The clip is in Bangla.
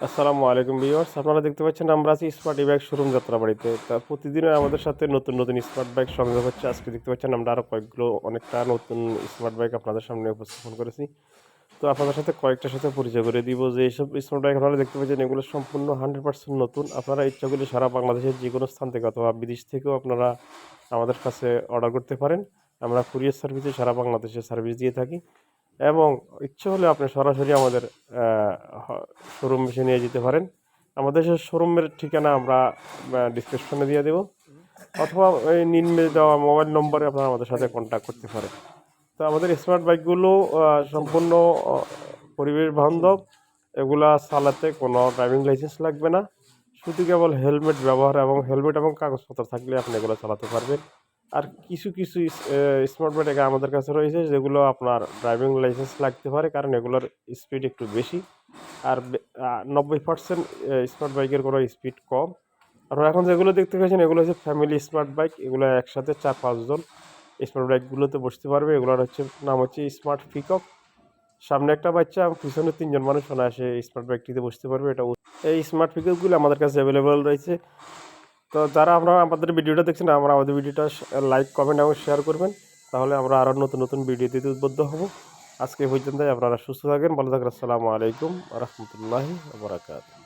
আসসালামু আলাইকুম ভিউয়ার্স, আপনারা দেখতে পাচ্ছেন আমরা আছি স্মার্ট ই-বাইক শোরুম যাত্রাবাড়িতে। তা প্রতিদিনই আমাদের সাথে নতুন নতুন স্মার্ট বাইক সংযোগ হচ্ছে। আজকে দেখতে পাচ্ছেন আমরা আরও কয়েকগুলো অনেকটা নতুন স্মার্ট বাইক আপনাদের সামনে উপস্থাপন করেছি। তো আপনাদের সাথে কয়েকটার সাথে পরিচয় করে দিব যে এইসব স্মার্ট বাইক আপনারা দেখতে পাচ্ছেন এগুলো সম্পূর্ণ 100% নতুন। আপনারা ইচ্ছা করলে সারা বাংলাদেশের যেকোনো স্থান থেকে অথবা বিদেশ থেকেও আপনারা আমাদের কাছে অর্ডার করতে পারেন। আমরা কুরিয়ার সার্ভিসে সারা বাংলাদেশে সার্ভিস দিয়ে থাকি এবং ইচ্ছে হলে আপনি সরাসরি আমাদের শোরুম এসে নিয়ে যেতে পারেন। আমাদের সে শোরুমের ঠিকানা আমরা ডিসক্রিপশনে দিয়ে দেব, অথবা এই নিম্নে দেওয়া মোবাইল নম্বরে আপনারা আমাদের সাথে কন্ট্যাক্ট করতে পারেন। তো আমাদের স্মার্ট বাইকগুলো সম্পূর্ণ পরিবেশ বান্ধব। এগুলা চালাতে কোনো ড্রাইভিং লাইসেন্স লাগবে না, শুধু কেবল হেলমেট ব্যবহার এবং হেলমেট এবং কাগজপত্র থাকলে আপনি এগুলো চালাতে পারবেন। আর কিছু কিছু স্মার্ট বাইক আমাদের কাছে রয়েছে যেগুলো আপনার ড্রাইভিং লাইসেন্স লাগতে পারে, কারণ এগুলোর স্পিড একটু বেশি। আর 90% স্মার্ট বাইকের কোনো স্পিড কম। আপনারা এখন যেগুলো দেখতে পাচ্ছেন এগুলো হচ্ছে ফ্যামিলি স্মার্ট বাইক। এগুলো একসাথে 4-5 জন স্মার্ট বাইকগুলোতে বসতে পারবে। এগুলোর নাম হচ্ছে স্মার্ট পিকক। সামনে একটা বাচ্চা, পিছনে 3 জন মানুষ অনায়াসে স্মার্ট বাইকটিতে বসতে পারবে। এই স্মার্ট পিকআপগুলো আমাদের কাছে অ্যাভেলেবল রয়েছে। তো যারা আপনারা আমাদের ভিডিওটা দেখছেন, আমাদের ভিডিওটা লাইক, কমেন্ট এবং শেয়ার করবেন। তাহলে আমরা আরও নতুন নতুন ভিডিও দিতে উদ্বুদ্ধ হব। আজকে এই পর্যন্তই। আপনারা সুস্থ থাকেন, ভালো থাকেন। আসসালামু আলাইকুম ওয়া রাহমাতুল্লাহি ওয়া বারাকাতুহু।